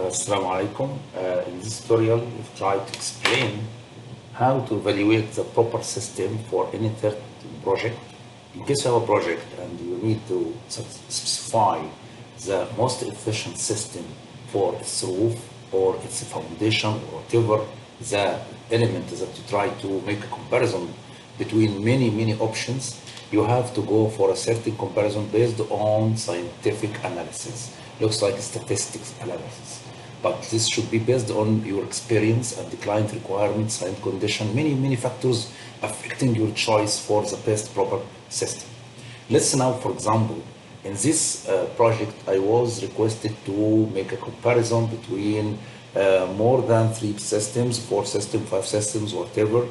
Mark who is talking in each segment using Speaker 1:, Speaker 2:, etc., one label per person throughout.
Speaker 1: Assalamu alaikum. In this tutorial, we've tried to explain how to evaluate the proper system for any third project. In case you have a project and you need to specify the most efficient system for its roof or its foundation or whatever the element that you try to make a comparison between many options, you have to go for a certain comparison based on scientific analysis. Looks like statistics analysis. But this should be based on your experience and the client requirements and condition, many factors affecting your choice for the best proper system. Let's now, for example, in this project, I was requested to make a comparison between more than 3 systems, 4 systems, 5 systems, whatever.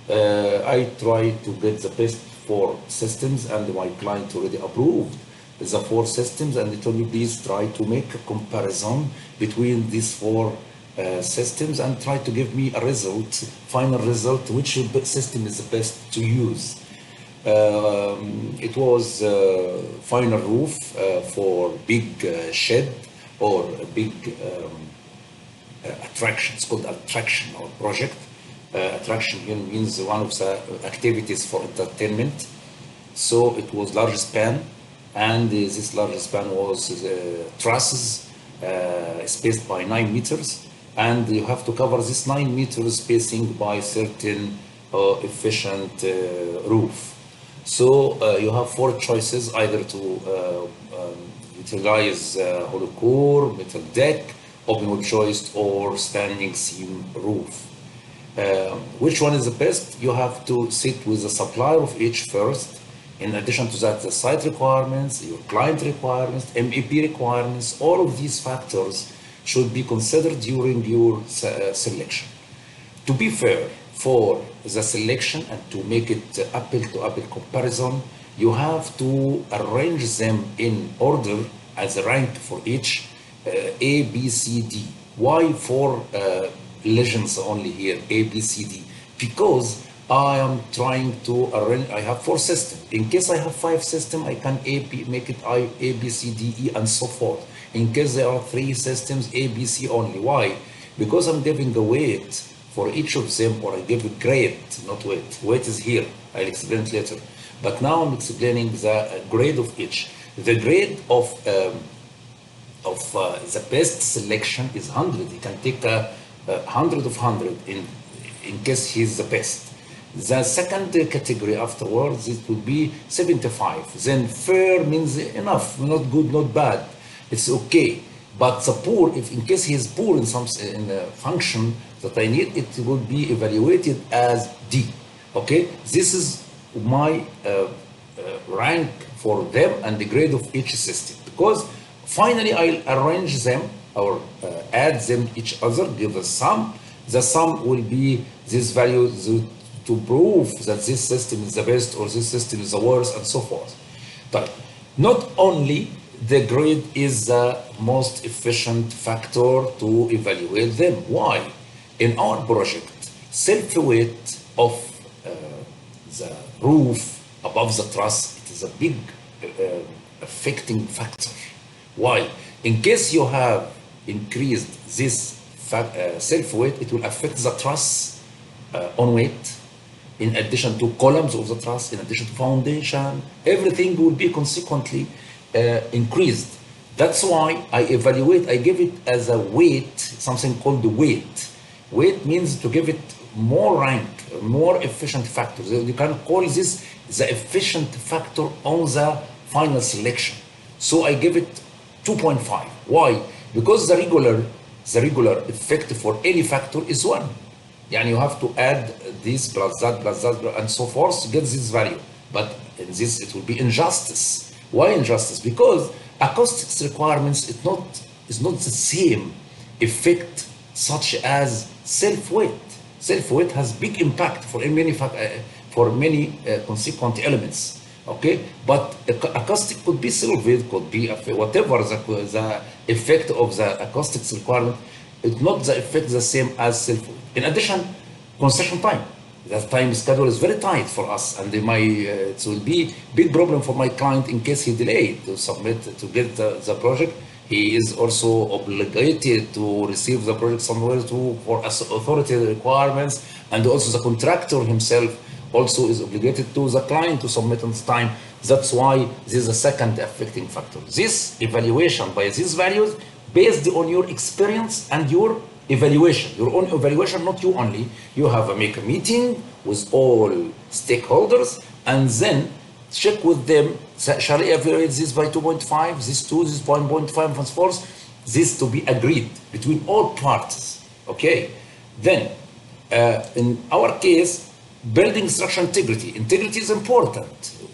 Speaker 1: I tried to get the best 4 systems, and my client already approved the 4 systems, and they told me please try to make a comparison between these 4 systems and try to give me a result, final result, which system is the best to use. It was final roof for big shed or a big attraction. It's called attraction or project. Attraction here means one of the activities for entertainment. So it was large span, and this large span was trusses spaced by 9 meters, and you have to cover this 9 meters spacing by certain efficient roof. So you have 4 choices, either to utilize hollow core, metal deck, open wood joist, or standing seam roof. Which one is the best? You have to sit with the supplier of each first. In addition to that, the site requirements, your client requirements, MEP requirements, all of these factors should be considered during your selection. To be fair, for the selection and to make it apple-to-apple comparison, you have to arrange them in order as a rank for each, A, B, C, D. Why 4 legends only here, A, B, C, D? Because I am trying to arrange, I have 4 systems. In case I have 5 systems, I can make it A, B, C, D, E, and so forth. In case there are 3 systems, A, B, C only. Why? Because I'm giving a weight for each of them, or I give a grade, not weight. Weight is here, I'll explain it later. But now I'm explaining the grade of each. The grade of the best selection is 100. You can take 100 of 100 in case he's the best. The second category afterwards, it would be 75. Then fair means enough, not good, not bad. It's okay. But the poor, if in case he is poor in some function that I need, it will be evaluated as D. Okay, this is my rank for them and the grade of each system. Because finally I'll arrange them or add them each other, give a sum. The sum will be this value to prove that this system is the best or this system is the worst, and so forth. But not only the grade is the most efficient factor to evaluate them. Why? In our project, self-weight of the roof above the truss, it is a big affecting factor. Why? In case you have increased this self-weight, it will affect the truss on weight, in addition to columns of the truss, in addition to foundation. Everything will be consequently increased. That's why I evaluate, I give it as a weight, something called the weight. Weight means to give it more rank, more efficient factors. You can call this the efficient factor on the final selection. So I give it 2.5. Why? Because the regular effect for any factor is 1. And you have to add this plus that and so forth to get this value. But in this it will be injustice. Why injustice? Because acoustics requirements is not the same effect such as self-weight. Self-weight has big impact for many consequent elements. Okay, but acoustic could be silvered, could be whatever the effect of the acoustics requirement. It's not the effect the same as self-weight. In addition, construction time. The time schedule is very tight for us, and it will be big problem for my client in case he delayed to submit to get the project. He is also obligated to receive the project somewhere to for authority requirements, and also the contractor himself also is obligated to the client to submit on time. That's why this is a second affecting factor. This evaluation by these values based on your experience and your evaluation, your own evaluation, not you only. You have to make a meeting with all stakeholders and then check with them, shall I evaluate this by 2.5, this 2, this 1.5, and so forth. This to be agreed between all parties, okay? Then, in our case, building structural integrity. Integrity is important.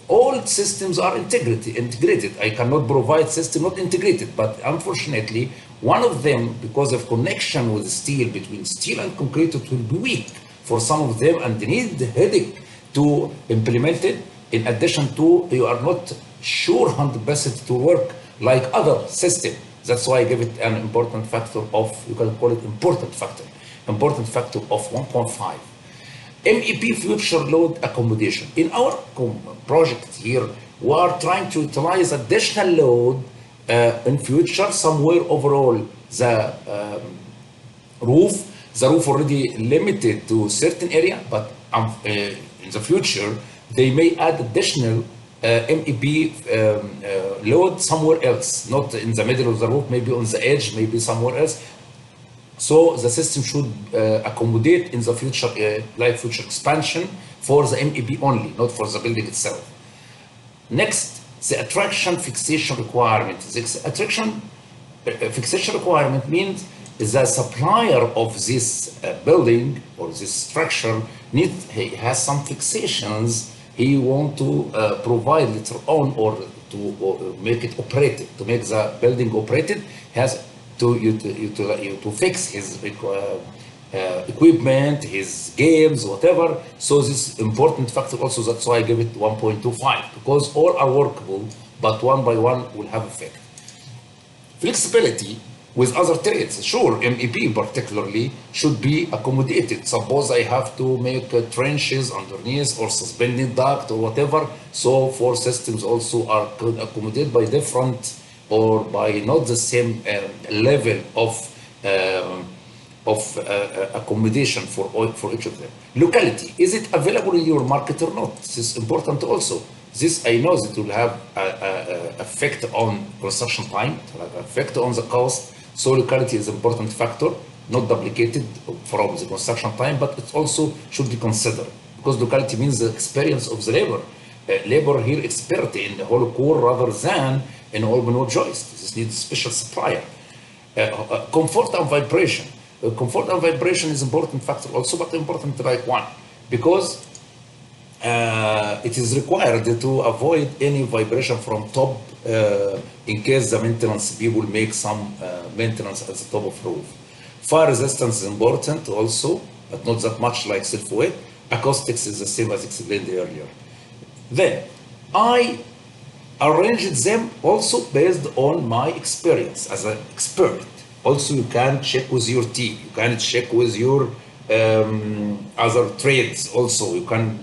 Speaker 1: All systems are integrated. I cannot provide system not integrated, but unfortunately, one of them, because of connection with steel, between steel and concrete, it will be weak for some of them and they need the headache to implement it. In addition to, you are not sure 100% to work like other system. That's why I give it an important factor of, you can call it important factor of 1.5. MEP future load accommodation. In our project here, we are trying to utilize additional load in future somewhere overall. The roof already limited to certain area, but in the future, they may add additional MEP load somewhere else, not in the middle of the roof, maybe on the edge, maybe somewhere else. So the system should accommodate in the future, future expansion for the MEP only, not for the building itself. Next, the attraction fixation requirement. The attraction fixation requirement means the supplier of this building or this structure he has some fixations he want to provide later on, or to make it operated, to make the building operated, has to fix his equipment, his games, whatever. So this important factor also, that's why I give it 1.25, because all are workable, but one by one will have effect. Flexibility with other trades, sure, MEP particularly should be accommodated. Suppose I have to make trenches underneath or suspended duct or whatever, so four systems also are accommodated by different or by not the same level of accommodation for each of them. Locality, is it available in your market or not? This is important also. This I know that will have an effect on construction time, it will have an effect on the cost. So locality is an important factor, not duplicated from the construction time, but it also should be considered, because locality means the experience of the labor. Labor here expert in the hollow core rather than in open wall joist. This needs special supplier. Comfort and vibration. Comfort and vibration is important factor also, but important like one, because it is required to avoid any vibration from top in case the maintenance people make some maintenance at the top of roof. Fire resistance is important also, but not that much like self-weight. Acoustics is the same as explained earlier. Then I arranged them also based on my experience as an expert. Also, you can check with your team. You can check with your other trades. Also, you can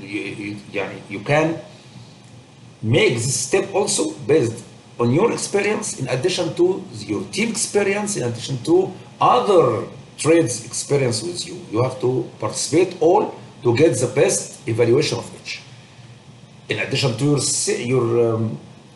Speaker 1: make this step also based on your experience, in addition to your team experience, in addition to other trades experience with you. You have to participate all to get the best evaluation of each. In addition to your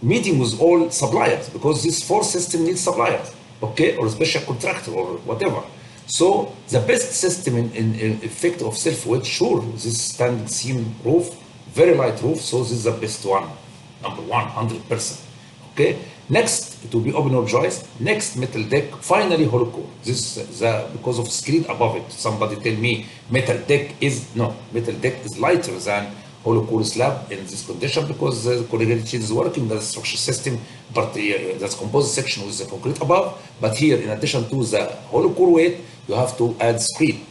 Speaker 1: meeting with all suppliers, because this four system needs suppliers, okay, or special contractor or whatever. So the best system in effect of self-weight, sure, this standing seam roof, very light roof, so this is the best one, number 100%. Okay, next it will be open wall joist, next metal deck, finally hollow core. This because of screen above it. Somebody tell me metal deck is lighter than hollow core slab in this condition, because the corrugated sheet is working the structure system, but that's composite section with the concrete above. But here, in addition to the hollow core weight, you have to add screen.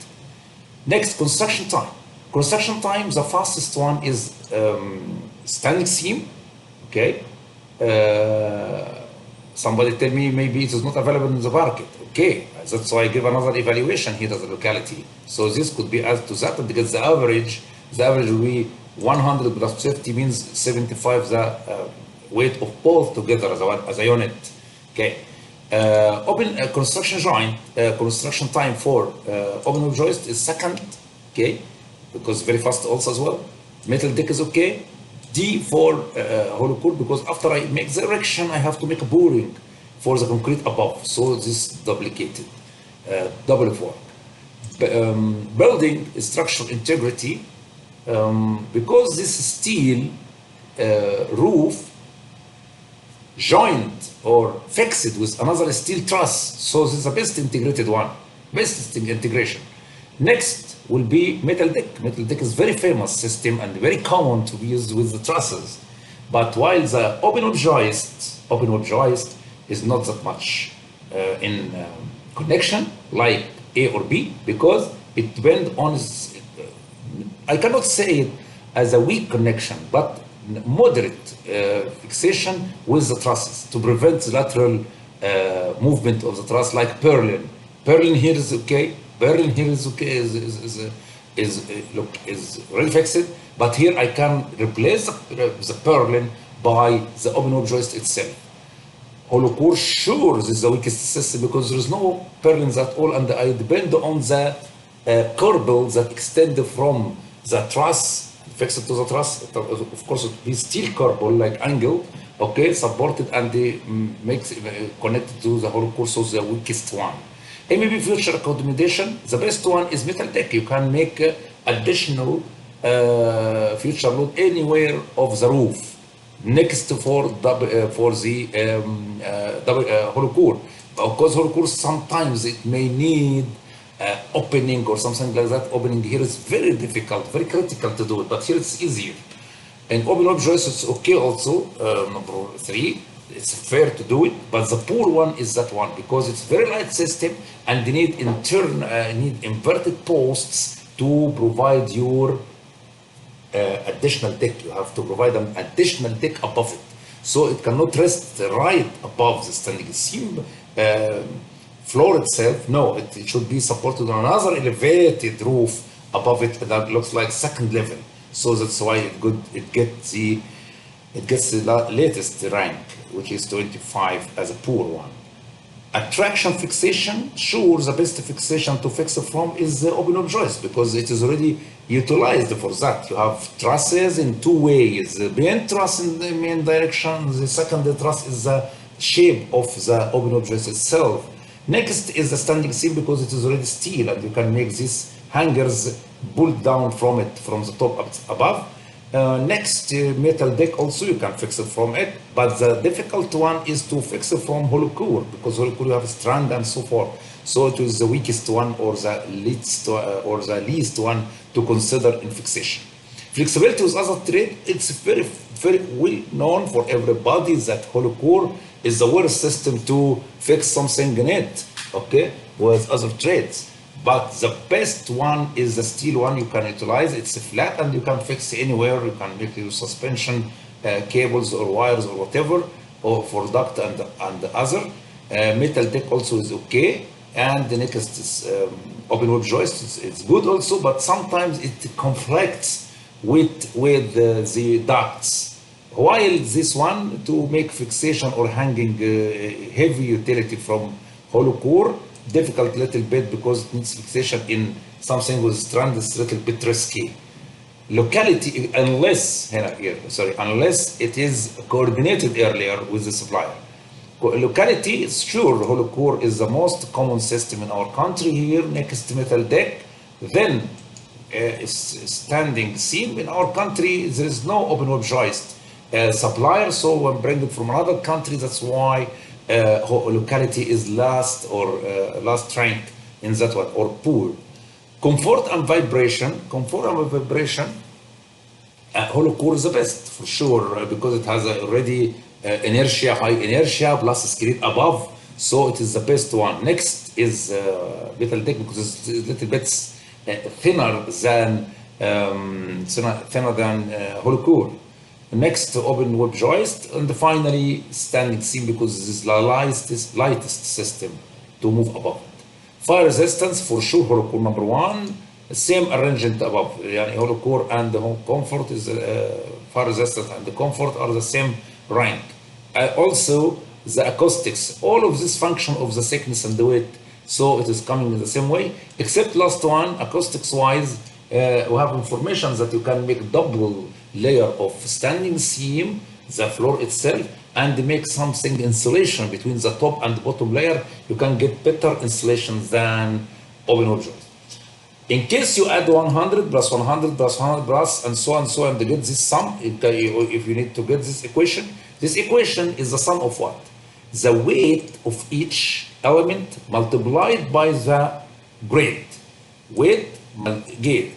Speaker 1: Next, construction time. Construction time, the fastest one is standing seam. Okay. Somebody tell me maybe it is not available in the market. Okay, that's why I give another evaluation here as a locality. So this could be added to that, because the average will be 100 plus 50 means 75 the weight of both together as a unit. Okay, Open construction joint, construction time for open web joist is second, okay, because very fast also as well. Metal deck is okay. D for hollow core, because after I make the erection, I have to make a boring for the concrete above. So this duplicated, double of work. Building structural integrity, because this steel roof joined or fixed with another steel truss, so this is the best integrated one, best integration. Next will be metal deck. Metal deck is very famous system and very common to be used with the trusses. But while the open web joist is not that much in connection like A or B, because it depends on, I cannot say it as a weak connection, but moderate fixation with the trusses to prevent the lateral movement of the truss, like purlin. Purlin here is okay. Purlin here is okay. Is really fixed, but here I can replace the purlin by the open web joist itself. Hollow core, sure, this is the weakest system because there is no purlins at all, and I depend on the corbel that extend from the truss, fixed to the truss. Of course, it will be steel corbel like angle, okay, supported and makes connected to the hollow core, so the weakest one. MEP future accommodation, the best one is metal deck. You can make additional future load anywhere of the roof. Next for the hollow core. Of course, hollow core sometimes it may need opening or something like that. Opening here is very difficult, very critical to do it, but here it's easier. And open web joist is okay also, number 3. It's fair to do it, but the poor one is that one because it's very light system and they need need inverted posts to provide your additional deck. You have to provide an additional deck above it, so it cannot rest right above the standing seam floor itself. No, it should be supported on another elevated roof above it that looks like second level. So that's why it gets the latest rank, which is 25 as a poor one. Attraction fixation, sure, the best fixation to fix from is the open web joist because it is already utilized for that. You have trusses in two ways. The main truss in the main direction, the second truss is the shape of the open web joist itself. Next is the standing seam because it is already steel and you can make these hangers pulled down from it from the top up above. Next, metal deck also you can fix it from it, but the difficult one is to fix it from hollow core because hollow core you have strand and so forth. So it is the weakest one or the least one to consider in fixation. Flexibility with other trade, it's very well known for everybody that hollow core is the worst system to fix something in it, okay, with other trades. But the best one is the steel one you can utilize. It's flat and you can fix anywhere. You can make your suspension cables or wires or whatever, or for duct and other. Metal deck also is okay. And the next is open web joist. It's good also, but sometimes it conflicts with the ducts. While this one to make fixation or hanging heavy utility from hollow core, difficult little bit because it needs fixation in something with strand is a little bit risky. Locality, unless it is coordinated earlier with the supplier. Locality is sure, hollow core is the most common system in our country here, next to metal deck. Then standing seam in our country, there is no open web joist supplier, so when bring it from another country, that's why locality is last rank in that one, or poor. Comfort and vibration, hollow core is the best for sure because it has already inertia, high inertia plus screed above, so it is the best one. Next is metal deck because it's a little bit thinner than hollow core. Next, open web joist, and finally standing seam because this is the lightest system to move above it. Fire resistance for sure, hollow core number 1. Same arrangement above. Yani hollow core and the comfort is fire resistance and the comfort are the same rank. Also, the acoustics, all of this function of the thickness and the weight. So it is coming in the same way, except last one, acoustics wise, we have information that you can make double layer of standing seam, the floor itself, and make something insulation between the top and the bottom layer. You can get better insulation than open hole joist. In case you add 100 plus 100 plus 100 plus and so and to get this sum, if you need to get this equation is the sum of what? The weight of each element multiplied by the grade. Weight,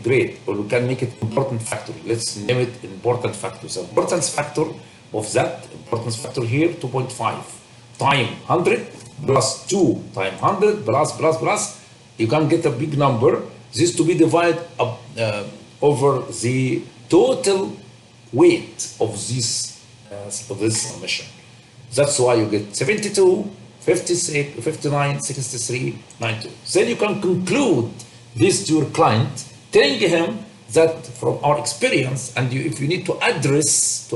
Speaker 1: grade, or we can make it important factor. Let's name it important factor. The importance factor of that, importance factor here, 2.5 times 100 plus 2 times 100 plus, you can get a big number. This to be divided over the total weight of this machine. That's why you get 72, 56, 59, 63, 92. Then you can conclude this to your client, telling him that from our experience, and if you need to address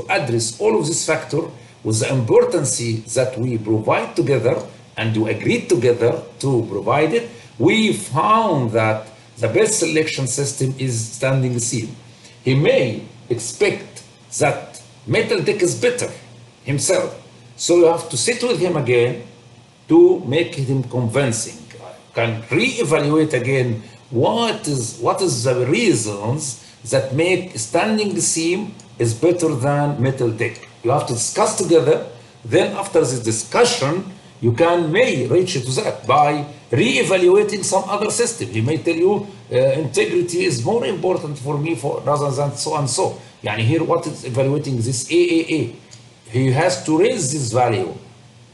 Speaker 1: all of this factor with the importance that we provide together, and you agreed together to provide it, we found that the best selection system is standing seam. He may expect that metal deck is better himself, so you have to sit with him again to make him convincing. Can re-evaluate again what is the reasons that make standing seam is better than metal deck. You have to discuss together. Then after this discussion, you may reach to that by re-evaluating some other system. He may tell you integrity is more important for me rather than so and so. Yani here what is evaluating this AAA. He has to raise this value.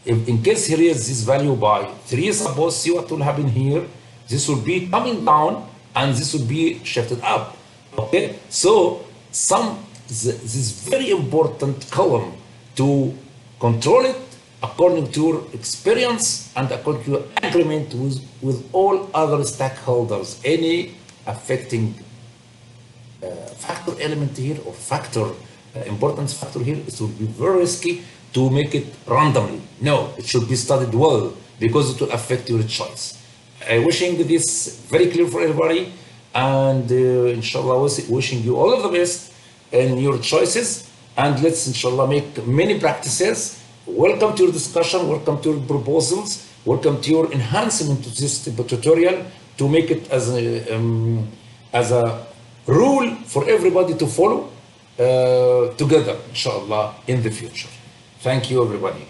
Speaker 1: If in case he raises this value by 3, suppose, see what will happen here. This will be coming down and this will be shifted up. Okay, so this very important column to control it according to your experience and according to your agreement with all other stakeholders. Any affecting factor element here or factor importance factor here, it will be very risky to make it randomly. No, it should be studied well because it will affect your choice. Wishing this very clear for everybody, and inshallah wishing you all of the best in your choices, and let's inshallah make many practices. Welcome to your discussion, welcome to your proposals, welcome to your enhancement to this tutorial to make it as a rule for everybody to follow together inshallah in the future. Thank you everybody.